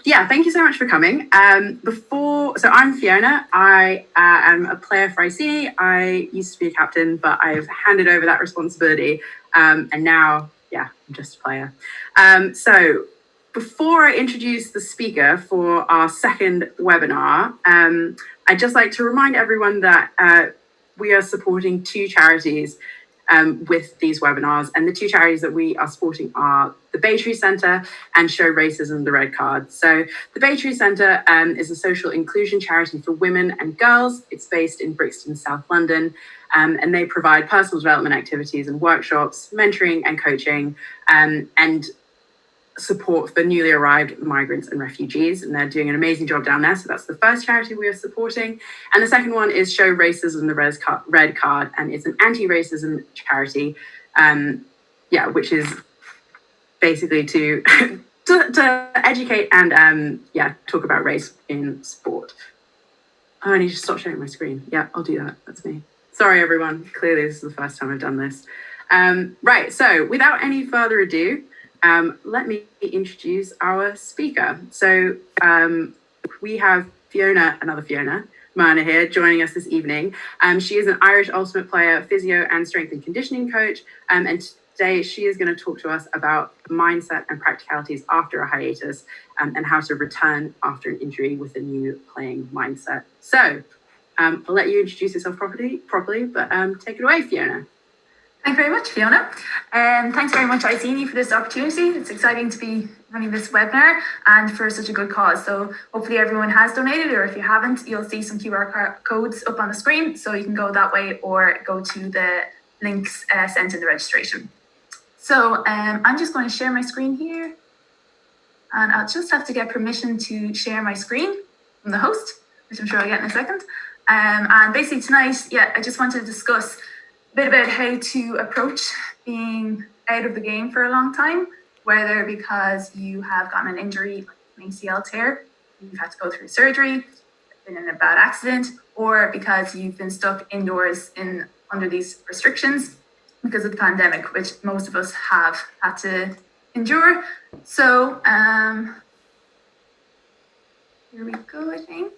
Yeah, thank you so much for coming. So I'm Fiona. I am a player for Iceni. I used to be a captain, but I've handed over that responsibility. And now, I'm just a player. So before I introduce the speaker for our second webinar, I'd just like to remind everyone that we are supporting two charities with these webinars. And the two charities that we are supporting are the Baytree Centre and Show Racism the Red Card. So the Baytree Centre is a social inclusion charity for women and girls. It's based in Brixton, South London, and they provide personal development activities and workshops, mentoring and coaching, and support for newly arrived migrants and refugees, and they're doing an amazing job down there. So that's the first charity we are supporting. And the second one is Show Racism the Red Card, and it's an anti-racism charity, which is basically to educate and talk about race in sport. Oh, I need to stop sharing my screen. Yeah, I'll do that. That's me. Sorry, everyone. Clearly, this is the first time I've done this. Right. So without any further ado, let me introduce our speaker. So we have another Fiona Mernagh here joining us this evening. She is an Irish Ultimate player, physio and strength and conditioning coach. And today she is going to talk to us about mindset and practicalities after a hiatus and how to return after an injury with a new playing mindset. So I'll let you introduce yourself properly, but take it away, Fiona. Thanks very much, Fiona. Thanks very much, Iceni, for this opportunity. It's exciting to be running this webinar and for such a good cause. So hopefully everyone has donated, or if you haven't, you'll see some QR codes up on the screen. So you can go that way or go to the links sent in the registration. So I'm just going to share my screen here. And I'll just have to get permission to share my screen from the host, which I'm sure I'll get in a second. And basically tonight, I just wanted to discuss a bit about how to approach being out of the game for a long time, whether because you have gotten an injury, like an ACL tear, you've had to go through surgery, been in a bad accident, or because you've been stuck indoors under these restrictions because of the pandemic, which most of us have had to endure. So here we go, I think.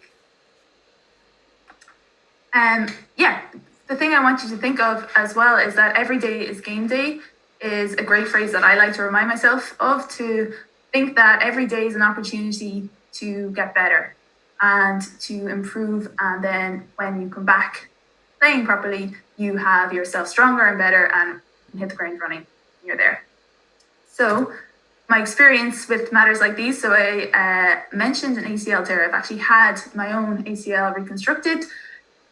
The thing I want you to think of as well is that every day is game day is a great phrase that I like to remind myself of, to think that every day is an opportunity to get better and to improve. And then when you come back playing properly, you have yourself stronger and better and can hit the ground running when you're there. So my experience with matters like these, so I mentioned an ACL tear. I've actually had my own ACL reconstructed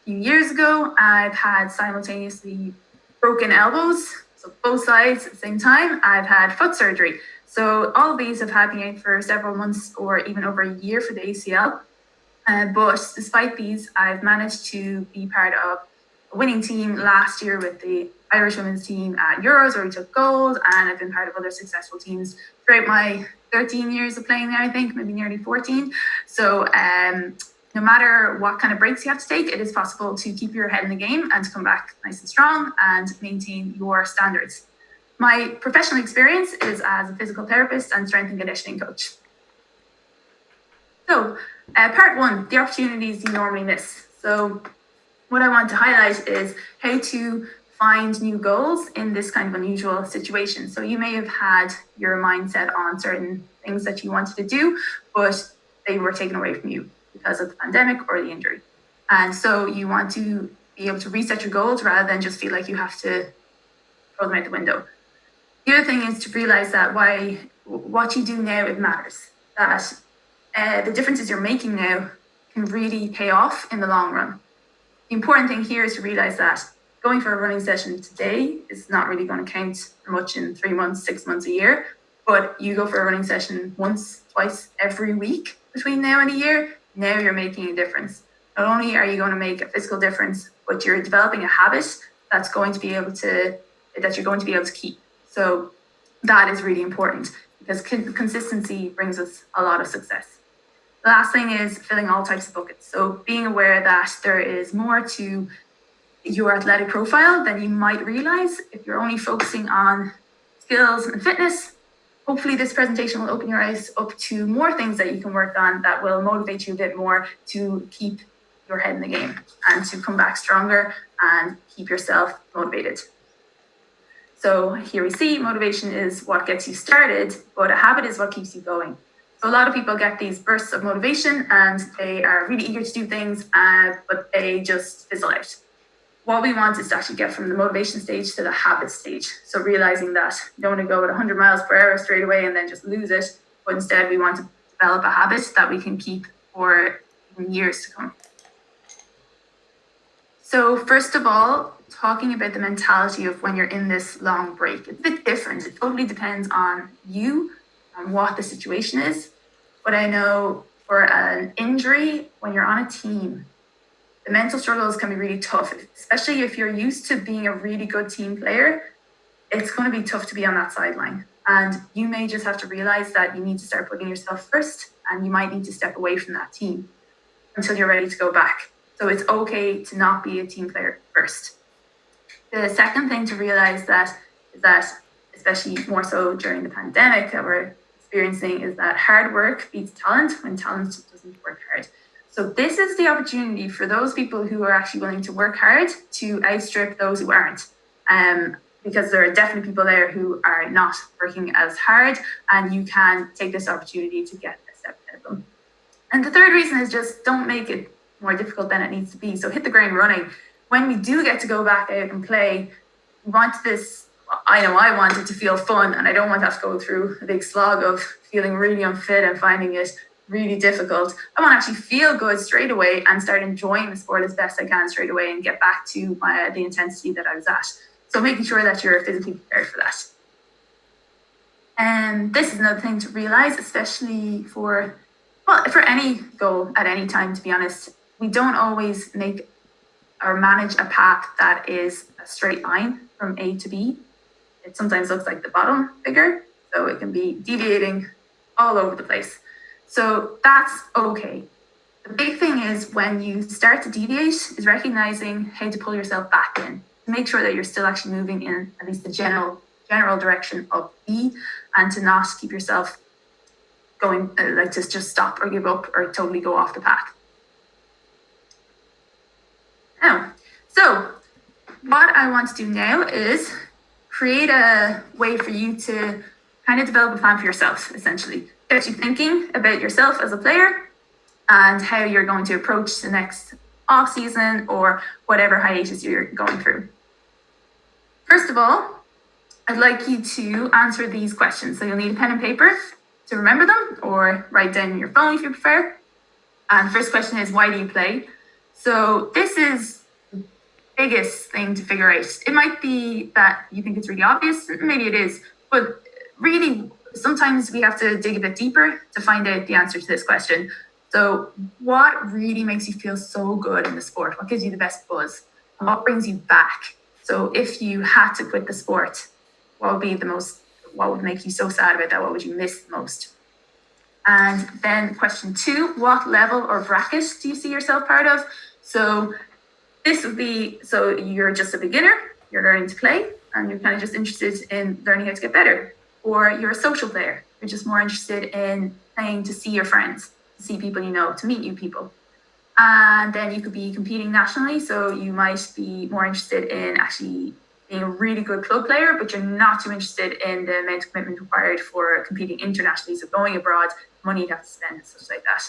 few years ago. I've had simultaneously broken elbows, so both sides at the same time. I've had foot surgery. So all of these have had me out for several months or even over a year for the ACL. But despite these, I've managed to be part of a winning team last year with the Irish women's team at Euros, where we took gold, and I've been part of other successful teams throughout my 13 years of playing there, I think, maybe nearly 14. So no matter what kind of breaks you have to take, it is possible to keep your head in the game and to come back nice and strong and maintain your standards. My professional experience is as a physical therapist and strength and conditioning coach. So part one, the opportunities you normally miss. So what I want to highlight is how to find new goals in this kind of unusual situation. So you may have had your mindset on certain things that you wanted to do, but they were taken away from you because of the pandemic or the injury. And so you want to be able to reset your goals rather than just feel like you have to throw them out the window. The other thing is to realize that what you do now, it matters. That the differences you're making now can really pay off in the long run. The important thing here is to realize that going for a running session today is not really going to count for much in 3 months, 6 months, a year. But you go for a running session once, twice, every week between now and a year, now you're making a difference. Not only are you going to make a physical difference, but you're developing a habit that you're going to be able to keep. So that is really important because consistency brings us a lot of success. The last thing is filling all types of buckets. So being aware that there is more to your athletic profile than you might realize. If you're only focusing on skills and fitness, hopefully this presentation will open your eyes up to more things that you can work on that will motivate you a bit more to keep your head in the game and to come back stronger and keep yourself motivated. So here we see motivation is what gets you started, but a habit is what keeps you going. So a lot of people get these bursts of motivation and they are really eager to do things, but they just fizzle out. What we want is to actually get from the motivation stage to the habit stage. So realizing that you don't want to go at 100 miles per hour straight away and then just lose it, but instead we want to develop a habit that we can keep for years to come. So first of all, talking about the mentality of when you're in this long break, it's a bit different. It totally depends on you and what the situation is. But I know for an injury, when you're on a team, the mental struggles can be really tough, especially if you're used to being a really good team player. It's going to be tough to be on that sideline. And you may just have to realize that you need to start putting yourself first, and you might need to step away from that team until you're ready to go back. So it's okay to not be a team player first. The second thing to realize is that, especially more so during the pandemic that we're experiencing, is that hard work beats talent when talent doesn't work hard. So this is the opportunity for those people who are actually willing to work hard to outstrip those who aren't. Because there are definitely people there who are not working as hard, and you can take this opportunity to get a step ahead of them. And the third reason is just don't make it more difficult than it needs to be. So hit the ground running. When we do get to go back out and play, we want this, I know I want it to feel fun, and I don't want to have to go through a big slog of feeling really unfit and finding it really difficult. I want to actually feel good straight away and start enjoying the sport as best I can straight away and get back to the intensity that I was at. So making sure that you're physically prepared for that. And this is another thing to realize, especially for any goal at any time, to be honest. We don't always make or manage a path that is a straight line from A to B. It sometimes looks like the bottom figure, so it can be deviating all over the place. So that's okay. The big thing is when you start to deviate is recognizing how to pull yourself back in, to make sure that you're still actually moving in at least the general direction of B, and to not keep yourself going, like to just stop or give up or totally go off the path. Now, so what I want to do now is create a way for you to kind of develop a plan for yourself, essentially. Get you thinking about yourself as a player and how you're going to approach the next off season or whatever hiatus you're going through. First of all, I'd like you to answer these questions. So you'll need a pen and paper to remember them, or write down on your phone if you prefer. And the first question is, why do you play? So this is the biggest thing to figure out. It might be that you think it's really obvious, maybe it is, but really sometimes we have to dig a bit deeper to find out the answer to this question. So what really makes you feel so good in the sport? What gives you the best buzz? And what brings you back? So if you had to quit the sport, what would make you so sad about that? What would you miss the most? And then question 2, what level or bracket do you see yourself part of? So this would be, so you're just a beginner, you're learning to play, and you're kind of just interested in learning how to get better. Or you're a social player, you're just more interested in playing to see your friends, to see people you know, to meet new people. And then you could be competing nationally, so you might be more interested in actually being a really good club player, but you're not too interested in the amount of commitment required for competing internationally, so going abroad, money you'd have to spend, such like that.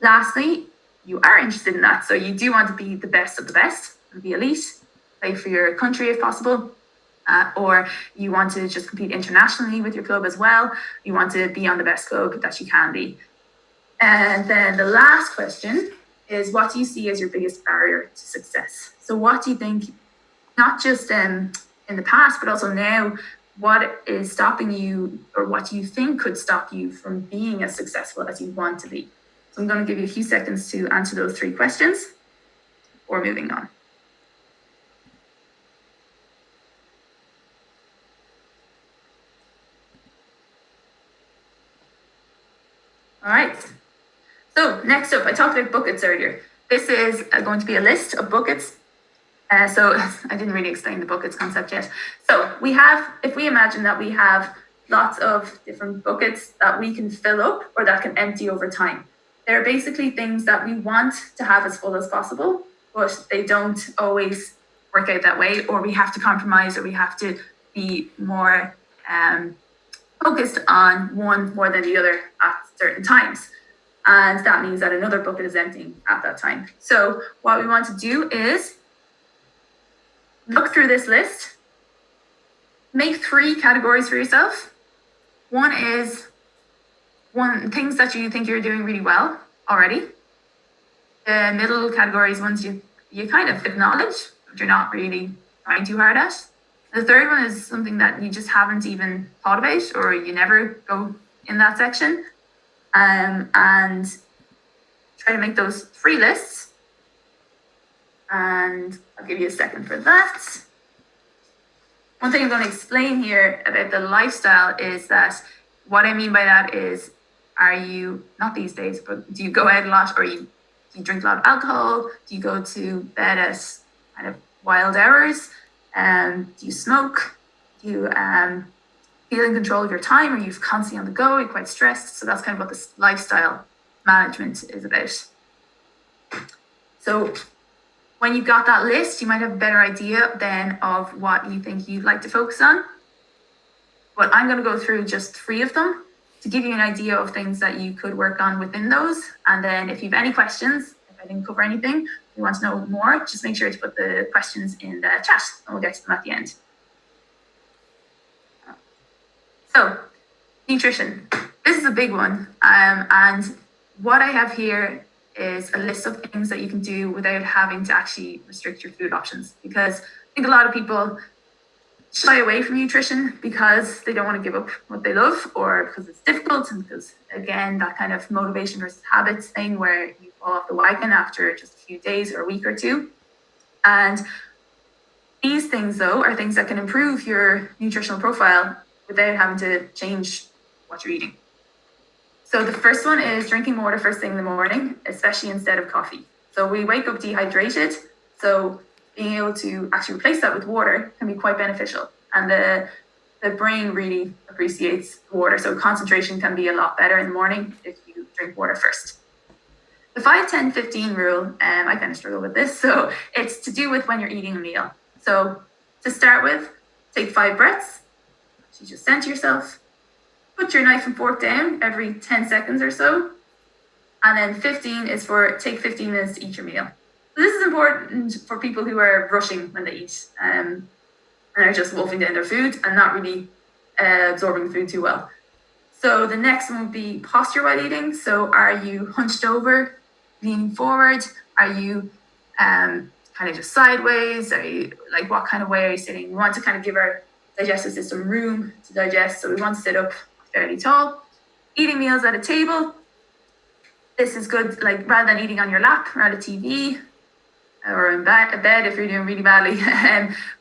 Lastly, you are interested in that, so you do want to be the best of the best, be elite, play for your country if possible, or you want to just compete internationally with your club as well. You want to be on the best club that you can be. And then the last question is, what do you see as your biggest barrier to success? So what do you think, not just in the past, but also now, what is stopping you, or what do you think could stop you from being as successful as you want to be? So I'm going to give you a few seconds to answer those 3 questions before moving on. All right. So next up, I talked about buckets earlier. This is going to be a list of buckets. So I didn't really explain the buckets concept yet. So if we imagine that we have lots of different buckets that we can fill up or that can empty over time. They're basically things that we want to have as full as possible, but they don't always work out that way, or we have to compromise, or we have to be more focused on one more than the other at certain times. And that means that another bucket is emptying at that time. So what we want to do is look through this list, make 3 categories for yourself. One is things that you think you're doing really well already. The middle category is ones you kind of acknowledge, but you're not really trying too hard at. The third one is something that you just haven't even thought about, or you never go in that section. And try to make those 3 lists. And I'll give you a second for that. One thing I'm going to explain here about the lifestyle is that what I mean by that is, are you, not these days, but do you go out a lot, or do you drink a lot of alcohol? Do you go to bed at kind of wild hours? Do you smoke? Do you feel in control of your time? Are you constantly on the go? Are you quite stressed? So that's kind of what this lifestyle management is about. So when you've got that list, you might have a better idea then of what you think you'd like to focus on. But I'm going to go through just 3 of them to give you an idea of things that you could work on within those. And then if you have any questions, if I didn't cover anything, you want to know more, just make sure to put the questions in the chat and we'll get to them at the end. So, nutrition. This is a big one. And what I have here is a list of things that you can do without having to actually restrict your food options. Because I think a lot of people shy away from nutrition because they don't want to give up what they love, or because it's difficult, and because, again, that kind of motivation versus habits thing where you fall off the wagon after just a few days or a week or two. And these things, though, are things that can improve your nutritional profile without having to change what you're eating. So the first one is drinking water first thing in the morning, especially instead of coffee. So we wake up dehydrated, so being able to actually replace that with water can be quite beneficial. And the brain really appreciates water, so concentration can be a lot better in the morning if you drink water first. The 5-10-15 rule, I kind of struggle with this, so it's to do with when you're eating a meal. So to start with, take 5 breaths. You just center yourself, put your knife and fork down every 10 seconds or so. And then 15 is for take 15 minutes to eat your meal. So this is important for people who are rushing when they eat and are just wolfing down their food and not really absorbing the food too well. So the next one would be posture while eating. So are you hunched over, leaning forward? Are you kind of just sideways? Are you, like, what kind of way are you sitting? We want to kind of give our digestive system room to digest, so we want to sit up fairly tall. Eating meals at a table. This is good, like, rather than eating on your lap or at a TV or in bed if you're doing really badly.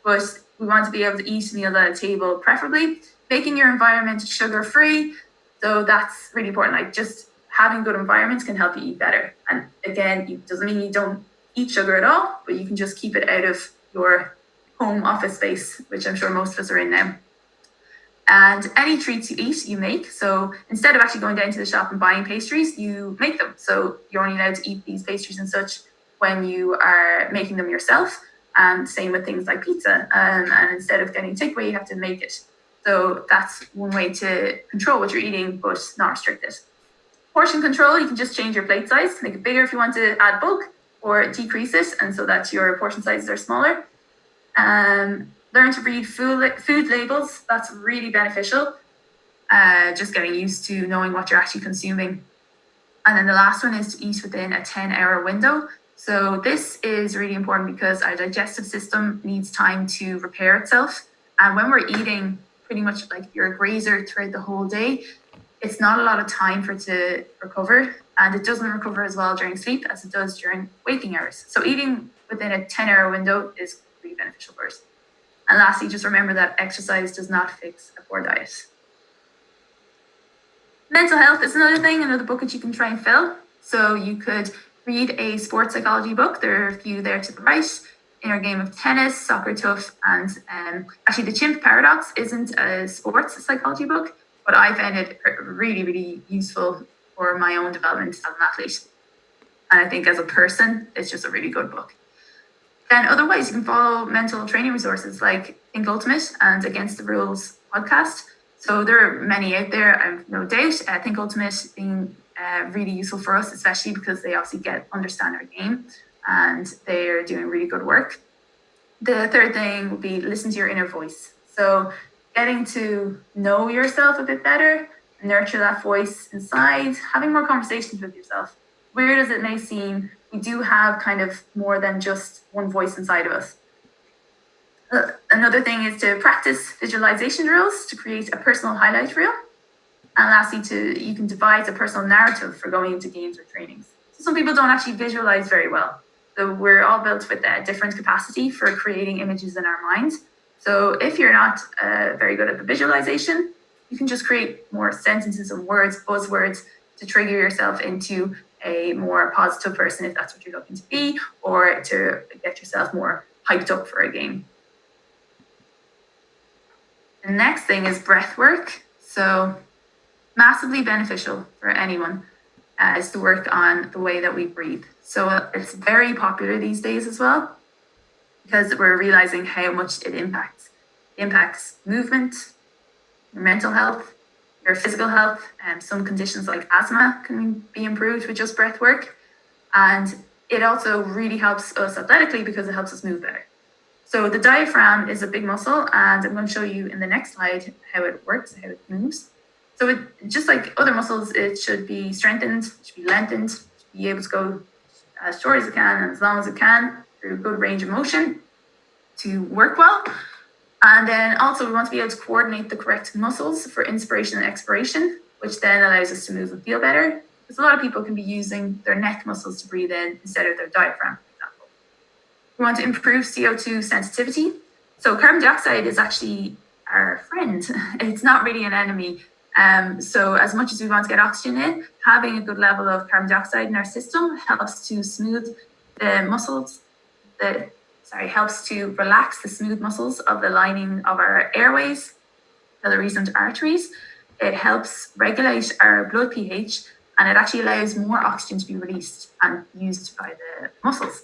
But we want to be able to eat meals at a table, preferably. Making your environment sugar-free. So that's really important. Like, just having good environments can help you eat better. And again, it doesn't mean you don't eat sugar at all, but you can just keep it out of your home office space, which I'm sure most of us are in now. And any treats you eat, you make. So instead of actually going down to the shop and buying pastries, you make them. So you're only allowed to eat these pastries and such when you are making them yourself. And same with things like pizza. And instead of getting takeaway, you have to make it. So that's one way to control what you're eating, but not restrict it. Portion control, you can just change your plate size, make it bigger if you want to add bulk, or decrease it, and so that your portion sizes are smaller. Learn to read food labels. That's really beneficial. Just getting used to knowing what you're actually consuming. And then the last one is to eat within a 10-hour window. So this is really important because our digestive system needs time to repair itself. And when we're eating pretty much like you're a grazer throughout the whole day, it's not a lot of time for it to recover. And it doesn't recover as well during sleep as it does during waking hours. So eating within a 10-hour window is really beneficial for us. And lastly, just remember that exercise does not fix a poor diet. Mental health is another thing, another bucket you can try and fill. So you could read a sports psychology book. There are a few there to the right. Inner Game of Tennis, Soccer Tough, and actually The Chimp Paradox isn't a sports psychology book. but I found it really, really useful for my own development as an athlete. And I think as a person, it's just a really good book. Then otherwise, you can follow mental training resources like Think Ultimate and Against the Rules podcast. So there are many out there, I've no doubt. Think Ultimate being really useful for us, especially because they obviously understand our game and they are doing really good work. The third thing would be listen to your inner voice. So getting to know yourself a bit better, nurture that voice inside, having more conversations with yourself. Weird as it may seem, we do have kind of more than just one voice inside of us. Another thing is to practice visualization drills to create a personal highlight reel. And lastly, you can devise a personal narrative for going into games or trainings. So some people don't actually visualize very well. So we're all built with a different capacity for creating images in our minds. So if you're not very good at the visualization, you can just create more sentences and words, buzzwords, to trigger yourself into a more positive person if that's what you're looking to be, or to get yourself more hyped up for a game. The next thing is breath work. So massively beneficial for anyone is to work on the way that we breathe. So it's very popular these days as well, because we're realizing how much it impacts. It impacts movement, your mental health, your physical health, and some conditions like asthma can be improved with just breath work. And it also really helps us athletically because it helps us move better. So the diaphragm is a big muscle, and I'm going to show you in the next slide how it works, how it moves. So it, just like other muscles, it should be strengthened, it should be lengthened, it should be able to go as short as it can and as long as it can through good range of motion to work well. And then also we want to be able to coordinate the correct muscles for inspiration and expiration, which then allows us to move and feel better. Because a lot of people can be using their neck muscles to breathe in instead of their diaphragm, for example. We want to improve CO2 sensitivity. So carbon dioxide is actually our friend. It's not really an enemy. So as much as we want to get oxygen in, having a good level of carbon dioxide in our system helps to smooth the muscles, helps to relax the smooth muscles of the lining of our airways, capillaries and arteries. It helps regulate our blood pH, and it actually allows more oxygen to be released and used by the muscles.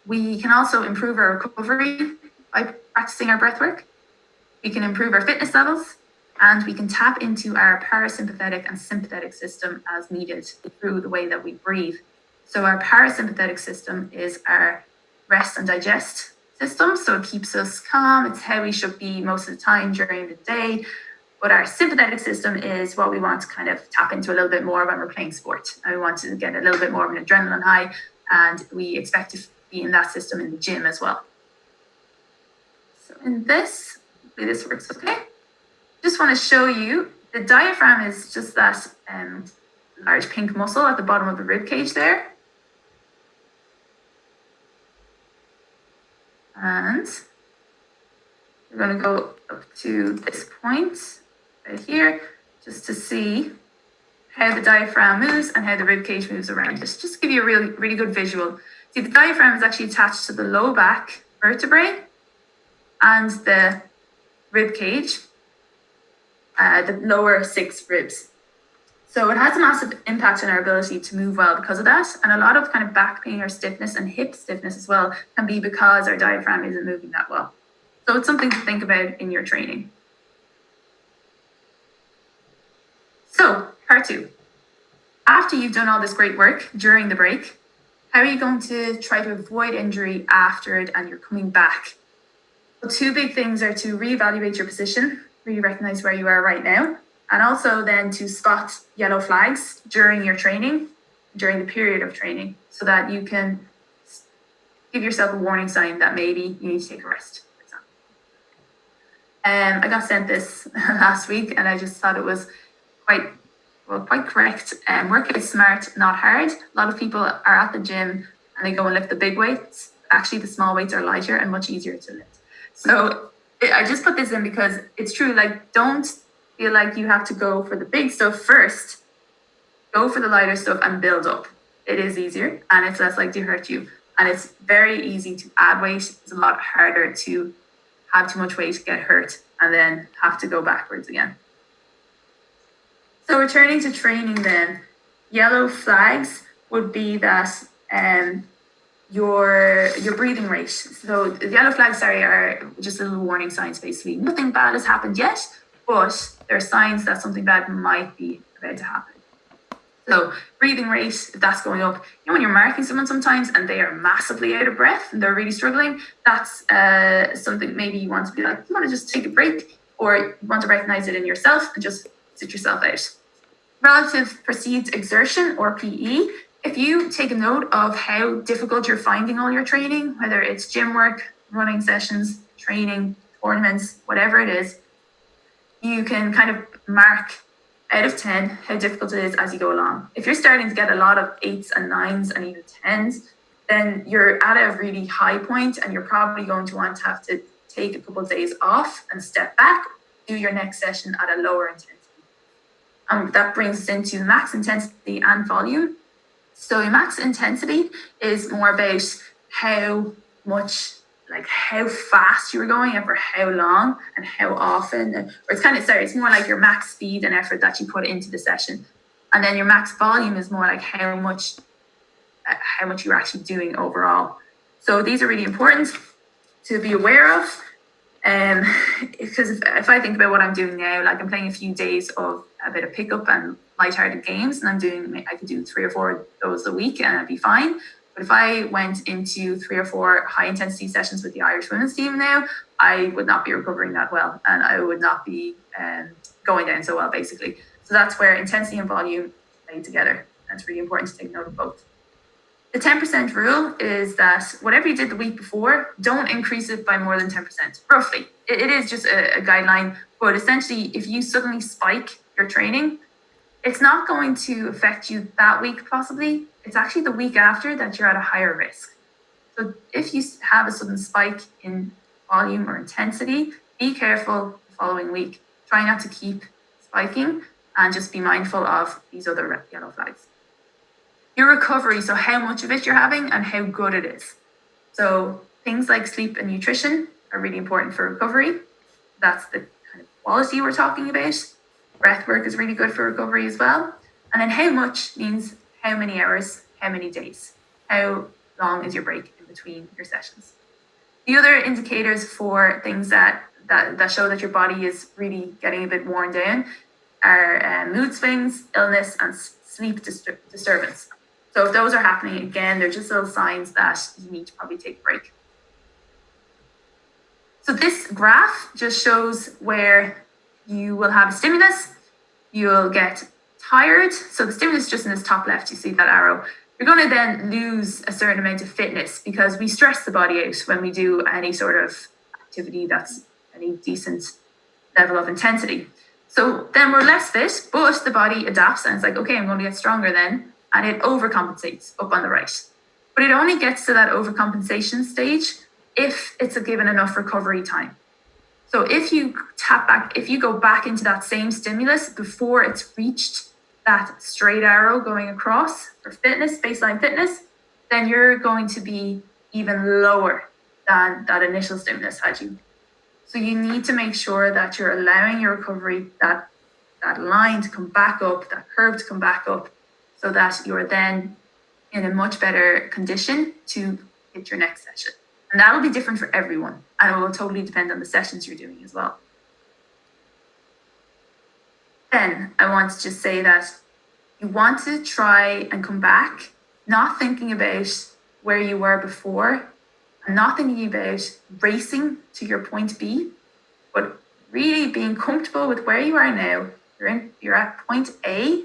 We can also improve our recovery by practicing our breath work. We can improve our fitness levels, and we can tap into our parasympathetic and sympathetic system as needed through the way that we breathe. So our parasympathetic system is our rest and digest system. So it keeps us calm. It's how we should be most of the time during the day. But our sympathetic system is what we want to kind of tap into a little bit more when we're playing sport. And we want to get a little bit more of an adrenaline high. And we expect to be in that system in the gym as well. So in this, hopefully this works okay. Just want to show you, the diaphragm is just that large pink muscle at the bottom of the rib cage there. And we're going to go up to this point right here, just to see how the diaphragm moves and how the rib cage moves around. Just to give you a really good visual. See, the diaphragm is actually attached to the low back vertebrae and the rib cage, the lower 6 ribs. So it has a massive impact on our ability to move well because of that. And a lot of kind of back pain or stiffness and hip stiffness as well can be because our diaphragm isn't moving that well. So it's something to think about in your training. So part 2. After you've done all this great work during the break, how are you going to try to avoid injury after it and you're coming back? Well, 2 big things are to reevaluate your position, really recognize where you are right now, and also then to spot yellow flags during your training, during the period of training, so that you can give yourself a warning sign that maybe you need to take a rest, for example. I got sent this last week and I just thought it was quite correct. Work out smart, not hard. A lot of people are at the gym and they go and lift the big weights. Actually, the small weights are lighter and much easier to lift. So I just put this in because it's true. Like, don't feel like you have to go for the big stuff first. Go for the lighter stuff and build up. It is easier and it's less likely to hurt you. And it's very easy to add weight. It's a lot harder to have too much weight, get hurt, and then have to go backwards again. So returning to training then, yellow flags would be that your breathing rate. So the yellow flags, are just little warning signs basically. Nothing bad has happened yet, but there are signs that something bad might be about to happen. So breathing rate, if that's going up, when you're marking someone sometimes and they are massively out of breath and they're really struggling, that's something maybe you want to be like, you want to just take a break, or you want to recognize it in yourself and just sit yourself out. Relative perceived exertion, or PE. If you take a note of how difficult you're finding all your training, whether it's gym work, running sessions, training, tournaments, whatever it is, you can kind of mark out of 10 how difficult it is as you go along. If you're starting to get a lot of 8s and 9s and even 10s, then you're at a really high point and you're probably going to want to have to take a couple of days off and step back, do your next session at a lower intensity. That brings us into max intensity and volume. So your max intensity is more about how much, like how fast you were going and for how long and how often. Or it's more like your max speed and effort that you put into the session. And then your max volume is more like how much you're actually doing overall. So these are really important to be aware of. Because if I think about what I'm doing now, like I'm playing a few days of a bit of pickup and lighthearted games, and I could do 3 or 4 of those a week and I'd be fine. But if I went into 3 or 4 high intensity sessions with the Irish women's team now, I would not be recovering that well, and I would not be going down so well, basically. So that's where intensity and volume play together. And it's really important to take note of both. The 10% rule is that whatever you did the week before, don't increase it by more than 10%, roughly. It is just a guideline, but essentially, if you suddenly spike your training, it's not going to affect you that week, possibly. It's actually the week after that you're at a higher risk. So if you have a sudden spike in volume or intensity, be careful the following week. Try not to keep spiking and just be mindful of these other yellow flags. Your recovery, so how much of it you're having and how good it is. So things like sleep and nutrition are really important for recovery. That's the kind of quality we're talking about. Breath work is really good for recovery as well. And then how much means how many hours, how many days, how long is your break in between your sessions. The other indicators for things that show that your body is really getting a bit worn down are mood swings, illness, and sleep disturbance. So if those are happening, again, they're just little signs that you need to probably take a break. So this graph just shows where you will have a stimulus, you'll get tired. So the stimulus is just in this top left, you see that arrow. You're going to then lose a certain amount of fitness because we stress the body out when we do any sort of activity that's any decent level of intensity. So then we're less fit, but the body adapts and it's like, okay, I'm going to get stronger then. And it overcompensates up on the right. But it only gets to that overcompensation stage if it's given enough recovery time. So if you go back into that same stimulus before it's reached that straight arrow going across for fitness, baseline fitness, then you're going to be even lower than that initial stimulus had you. So you need to make sure that you're allowing your recovery, that line to come back up, that curve to come back up, so that you're then in a much better condition to hit your next session. And that'll be different for everyone. And it will totally depend on the sessions you're doing as well. Then I want to just say that you want to try and come back, not thinking about where you were before, and not thinking about racing to your point B, but really being comfortable with where you are now. You're at point A.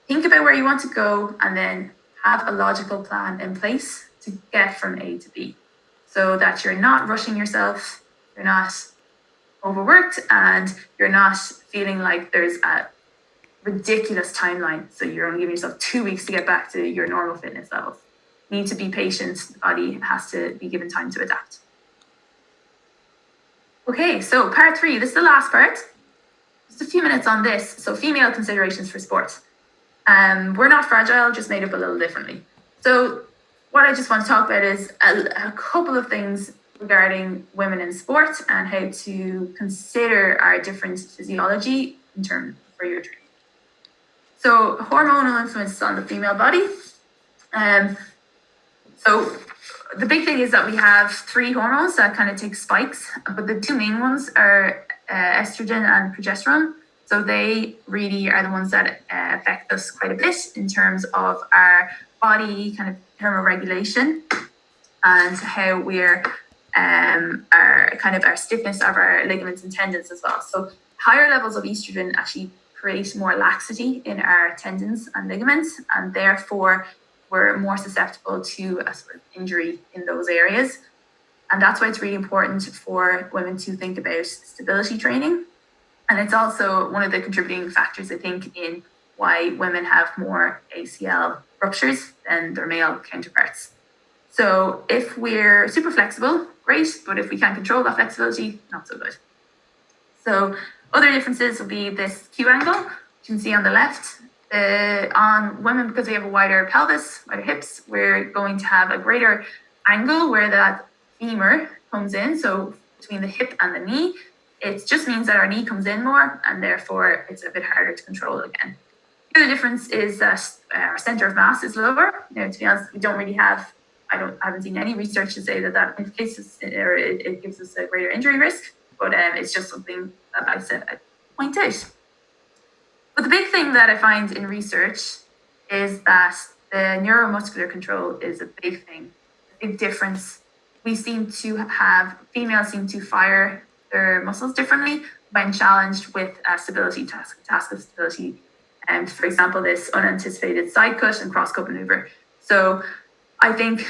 Think about where you want to go and then have a logical plan in place to get from A to B so that you're not rushing yourself, you're not overworked, and you're not feeling like there's a ridiculous timeline. So you're only giving yourself 2 weeks to get back to your normal fitness levels. You need to be patient. The body has to be given time to adapt. Okay, so part 3, this is the last part. Just a few minutes on this. So female considerations for sports. We're not fragile, just made up a little differently. So what I just want to talk about is a couple of things regarding women in sport and how to consider our different physiology in terms for your training. So hormonal influences on the female body. So the big thing is that we have 3 hormones that kind of take spikes, but the 2 main ones are estrogen and progesterone. So they really are the ones that affect us quite a bit in terms of our body kind of thermoregulation and how we're our stiffness of our ligaments and tendons as well. So higher levels of estrogen actually create more laxity in our tendons and ligaments, and therefore we're more susceptible to a sort of injury in those areas. And that's why it's really important for women to think about stability training. And it's also one of the contributing factors, I think, in why women have more ACL ruptures than their male counterparts. So if we're super flexible, great, but if we can't control that flexibility, not so good. So other differences will be this Q angle, you can see on the left. On women, because we have a wider pelvis, wider hips, we're going to have a greater angle where that femur comes in. So between the hip and the knee, it just means that our knee comes in more, and therefore it's a bit harder to control again. The other difference is that our center of mass is lower. Now, to be honest, we don't really have, I haven't seen any research to say that indicates or it gives us a greater injury risk, but it's just something that I'd point out. But the big thing that I find in research is that the neuromuscular control is a big thing, a big difference. Females seem to fire their muscles differently when challenged with a stability task of stability. And for example, this unanticipated side cut and cross cut maneuver. So I think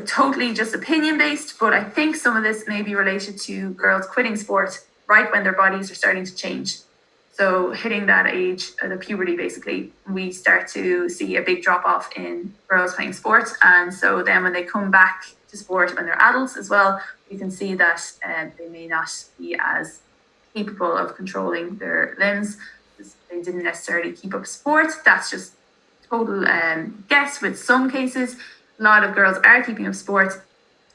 totally just opinion based, but I think some of this may be related to girls quitting sport right when their bodies are starting to change. So hitting that age, the puberty basically, we start to see a big drop off in girls playing sport. And so then when they come back to sport when they're adults as well, we can see that they may not be as capable of controlling their limbs. They didn't necessarily keep up sport. That's just total guess with some cases. A lot of girls are keeping up sport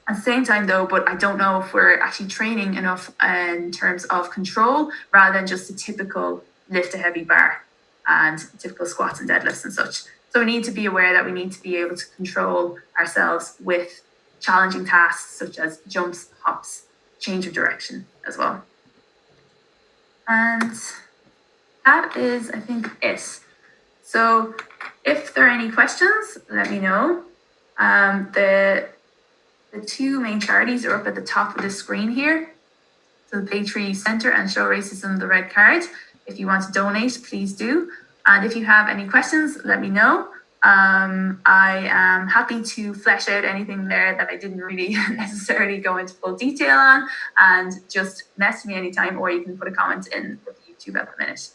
at the same time though, but I don't know if we're actually training enough in terms of control rather than just a typical lift a heavy bar and typical squats and deadlifts and such. So we need to be aware that we need to be able to control ourselves with challenging tasks such as jumps, hops, change of direction as well. And that is, I think, it. So if there are any questions, let me know. The 2 main charities are up at the top of the screen here. So the Patriot Centre and Show Racism the Red Card. If you want to donate, please do. And if you have any questions, let me know. I am happy to flesh out anything there that I didn't really necessarily go into full detail on, and just message me anytime, or you can put a comment in with YouTube at the minute.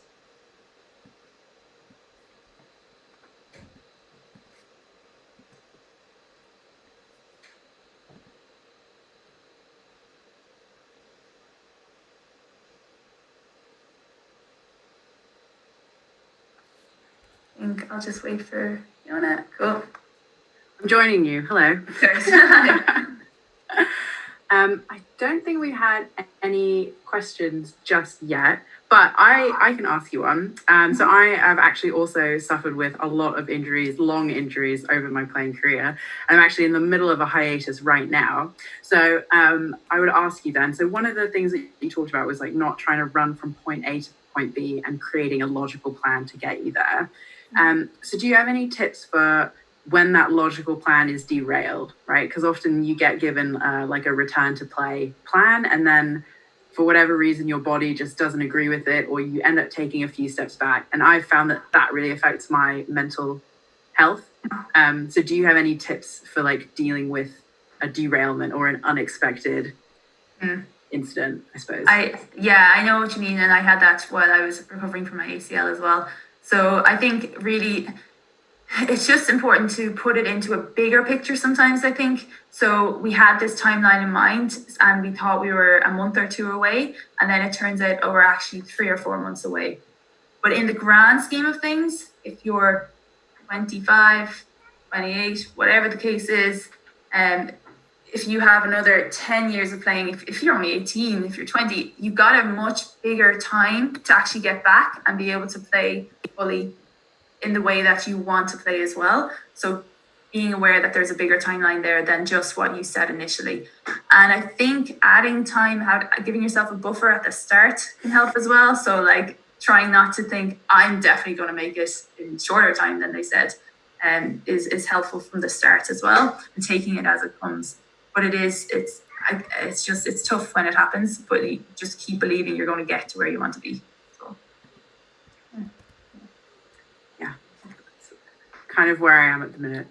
I think I'll just wait for Fiona. Cool. I'm joining you. Hello. I don't think we had any questions just yet, but I can ask you one. So I have actually also suffered with a lot of injuries, long injuries over my playing career. I'm actually in the middle of a hiatus right now. So I would ask you then, so one of the things that you talked about was like not trying to run from point A to point B and creating a logical plan to get you there. So do you have any tips for when that logical plan is derailed, right? Because often you get given like a return to play plan, and then for whatever reason, your body just doesn't agree with it, or you end up taking a few steps back. And I've found that really affects my mental health. So do you have any tips for like dealing with a derailment or an unexpected incident, I suppose? I know what you mean. And I had that while I was recovering from my ACL as well. So I think really it's just important to put it into a bigger picture sometimes, I think. So we had this timeline in mind and we thought we were a month or 2 away. And then it turns out, we're actually 3 or 4 months away. But in the grand scheme of things, if you're 25, 28, whatever the case is, if you have another 10 years of playing, if you're only 18, if you're 20, you've got a much bigger time to actually get back and be able to play fully in the way that you want to play as well. So being aware that there's a bigger timeline there than just what you said initially. And I think adding time, giving yourself a buffer at the start can help as well. So like trying not to think, I'm definitely going to make it in shorter time than they said, is helpful from the start as well, and taking it as it comes. But it's tough when it happens, but you just keep believing you're going to get to where you want to be. So, yeah. Kind of where I am at the minute.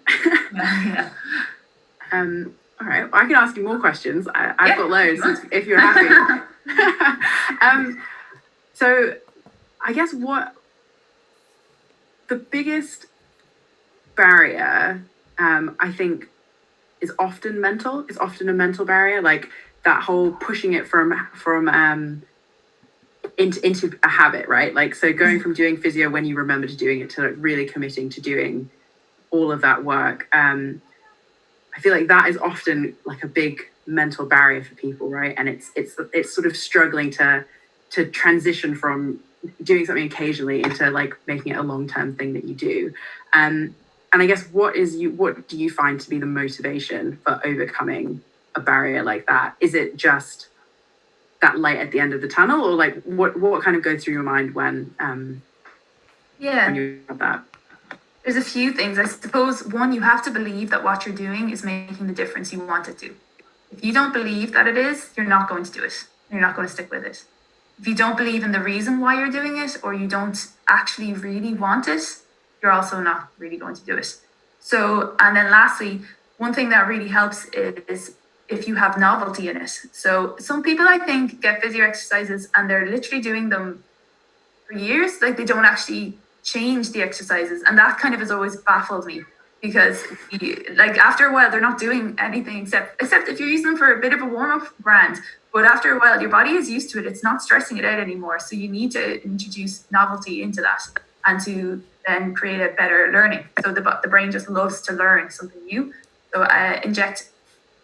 yeah. All right. Well, I can ask you more questions. I've got loads if you're happy. So I guess what the biggest barrier, I think, is often mental. It's often a mental barrier, like that whole pushing it from into a habit, right? Like, so going from doing physio when you remember to doing it to like really committing to doing all of that work. I feel like that is often like a big mental barrier for people, right? And it's sort of struggling to transition from doing something occasionally into like making it a long-term thing that you do. And I guess what do you find to be the motivation for overcoming a barrier like that? Is it just that light at the end of the tunnel, or like what kind of goes through your mind when you have that? There's a few things. I suppose one, you have to believe that what you're doing is making the difference you want it to. If you don't believe that it is, you're not going to do it. You're not going to stick with it. If you don't believe in the reason why you're doing it, or you don't actually really want it, you're also not really going to do it. So, and then lastly, one thing that really helps is if you have novelty in it. So some people, I think, get physio exercises and they're literally doing them for years. Like they don't actually change the exercises. And that kind of has always baffled me, because like after a while, they're not doing anything except if you're using them for a bit of a warm-up, grand. But after a while, your body is used to it. It's not stressing it out anymore. So you need to introduce novelty into that, and to then create a better learning. So the brain just loves to learn something new. So inject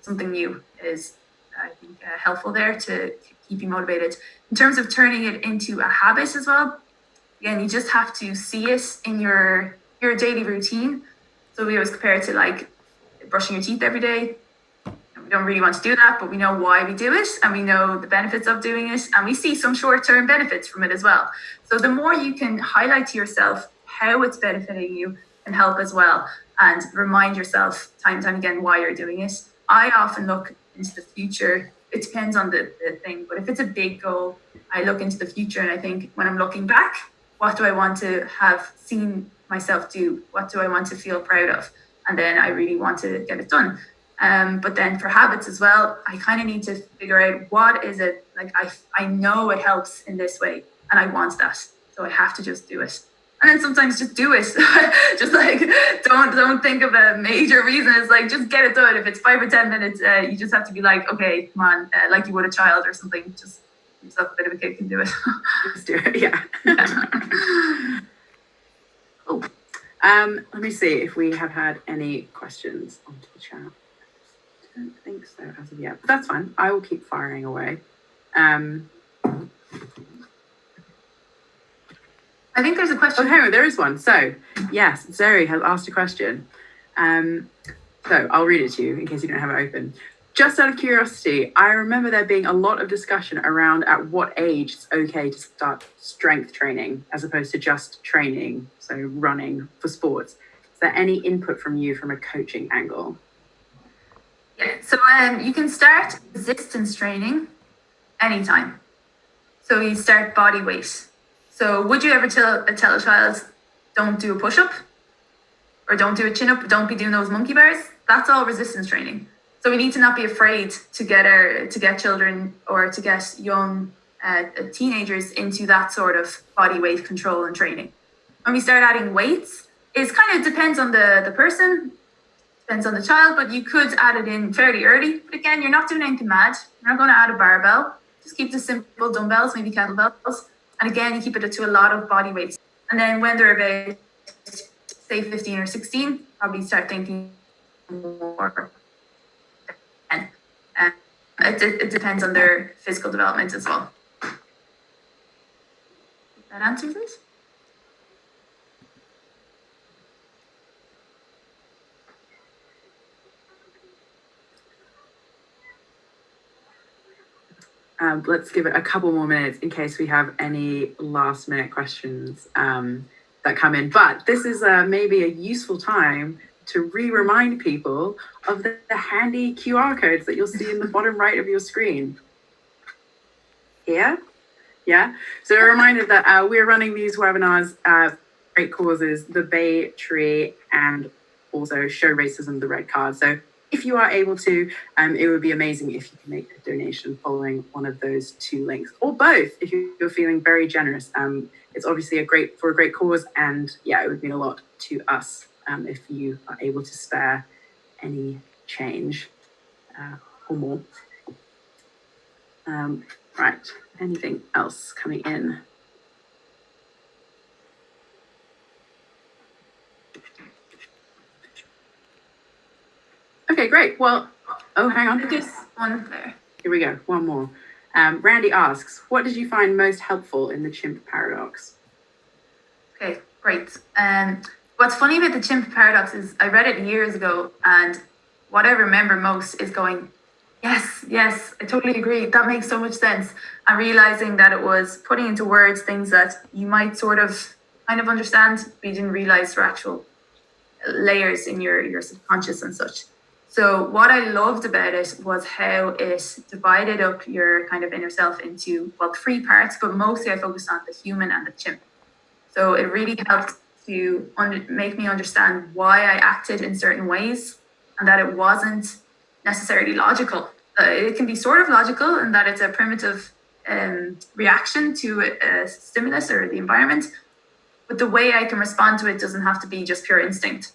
something new is, I think, helpful there to keep you motivated. In terms of turning it into a habit as well, again, you just have to see it in your daily routine. So we always compare it to like brushing your teeth every day. We don't really want to do that, but we know why we do it, and we know the benefits of doing it, and we see some short-term benefits from it as well. So the more you can highlight to yourself how it's benefiting you can help as well, and remind yourself time and time again why you're doing it. I often look into the future. It depends on the thing, but if it's a big goal, I look into the future and I think, when I'm looking back, what do I want to have seen myself do? What do I want to feel proud of? And then I really want to get it done. But then for habits as well, I kind of need to figure out, what is it, like I know it helps in this way and I want that. So I have to just do it. And then sometimes just do it. Just like, don't think of a major reason. It's like, just get it done. If it's 5 or 10 minutes, you just have to be like, okay, come on, like you would a child or something. Just give yourself a bit of a kick and do it. Just do it, yeah. Cool. Let me see if we have had any questions onto the chat. I don't think so as of yet, but that's fine. I will keep firing away. I think there's a question. Oh, there is one. So, yes, Zoe has asked a question. So I'll read it to you in case you don't have it open. Just out of curiosity, I remember there being a lot of discussion around at what age it's okay to start strength training as opposed to just training, so running for sports. Is there any input from you from a coaching angle? Yeah, so you can start resistance training anytime. So you start body weight. So would you ever tell a child, don't do a push-up or don't do a chin-up, don't be doing those monkey bars? That's all resistance training. So we need to not be afraid to get children or to get young teenagers into that sort of body weight control and training. When we start adding weights, it kind of depends on the person, depends on the child, but you could add it in fairly early. But again, you're not doing anything mad. You're not going to add a barbell. Just keep the simple dumbbells, maybe kettlebells. And again, you keep it to a lot of body weights. And then when they're about, say, 15 or 16, probably start thinking more. And it depends on their physical development as well. That answers it? let's give it a couple more minutes in case we have any last minute questions that come in. But this is maybe a useful time to remind people of the handy QR codes that you'll see in the bottom right of your screen. Here? Yeah. So a reminder that we're running these webinars, great causes, the Bay Tree, and also Show Racism the Red Card. So if you are able to, it would be amazing if you can make a donation following one of those two links, or both if you're feeling very generous. It's obviously a great cause, and yeah, it would mean a lot to us if you are able to spare any change or more. Right, anything else coming in? Okay, great. Well, oh, hang on. There's one there. Here we go, one more. Randy asks, what did you find most helpful in the chimp paradox? Okay, great. What's funny about the chimp paradox is I read it years ago, and what I remember most is going, yes, I totally agree. That makes so much sense. And realizing that it was putting into words things that you might sort of kind of understand, but you didn't realize were actual layers in your subconscious and such. So what I loved about it was how it divided up your kind of inner self into, well, 3 parts, but mostly I focused on the human and the chimp. So it really helped to make me understand why I acted in certain ways, and that it wasn't necessarily logical. It can be sort of logical in that it's a primitive reaction to a stimulus or the environment, but the way I can respond to it doesn't have to be just pure instinct.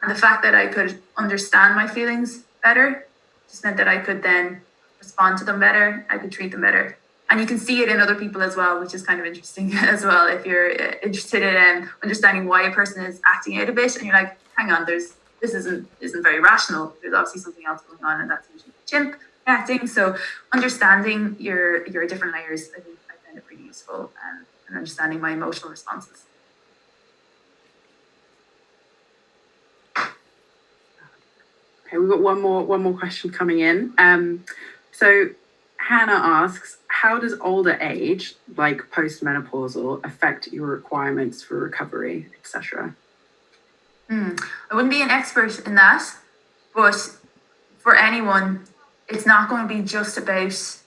And the fact that I could understand my feelings better just meant that I could then respond to them better, I could treat them better. And you can see it in other people as well, which is kind of interesting as well. If you're interested in understanding why a person is acting out a bit, and you're like, hang on, this isn't very rational. There's obviously something else going on, and that's usually the chimp acting. So understanding your different layers, I think I find it really useful, and understanding my emotional responses. Okay, we've got one more question coming in. So Hannah asks, how does older age, like postmenopausal, affect your requirements for recovery, etc.? I wouldn't be an expert in that, but for anyone, it's not going to be just about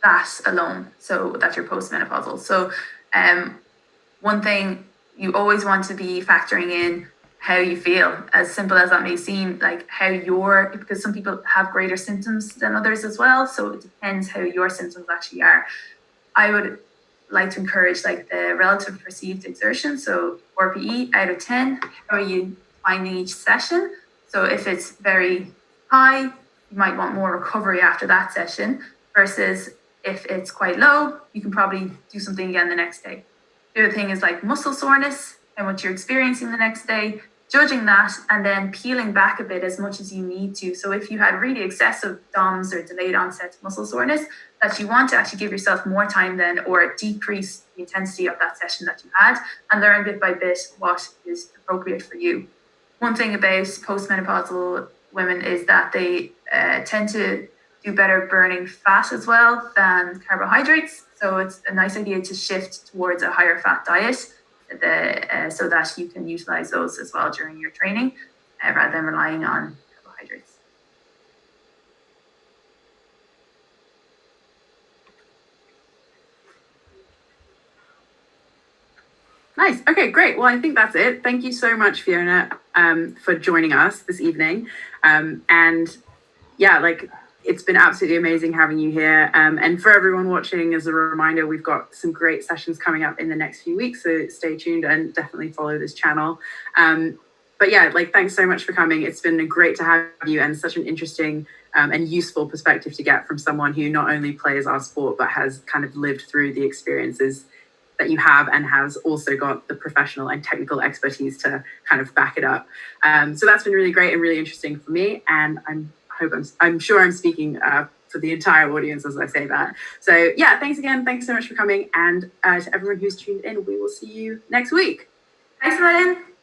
that alone, so that you're postmenopausal. So one thing you always want to be factoring in how you feel, as simple as that may seem, like because some people have greater symptoms than others as well. So it depends how your symptoms actually are. I would like to encourage like the relative perceived exertion. So RPE out of 10, how are you finding each session? So if it's very high, you might want more recovery after that session, versus if it's quite low, you can probably do something again the next day. The other thing is like muscle soreness and what you're experiencing the next day, judging that and then peeling back a bit as much as you need to. So if you had really excessive DOMS or delayed onset muscle soreness, that you want to actually give yourself more time then, or decrease the intensity of that session that you had, and learn bit by bit what is appropriate for you. One thing about postmenopausal women is that they tend to do better burning fat as well than carbohydrates. So it's a nice idea to shift towards a higher fat diet, so that you can utilize those as well during your training, rather than relying on carbohydrates. Nice. Okay, great. Well, I think that's it. Thank you so much, Fiona, for joining us this evening. And yeah, like, it's been absolutely amazing having you here. And for everyone watching, as a reminder, we've got some great sessions coming up in the next few weeks, so stay tuned and definitely follow this channel. But yeah, like, thanks so much for coming. It's been great to have you, and such an interesting and useful perspective to get from someone who not only plays our sport, but has kind of lived through the experiences that you have, and has also got the professional and technical expertise to kind of back it up. So that's been really great and really interesting for me. And I'm sure I'm speaking for the entire audience as I say that. So yeah, thanks again. Thanks so much for coming. And to everyone who's tuned in, we will see you next week. Thanks, Ryan.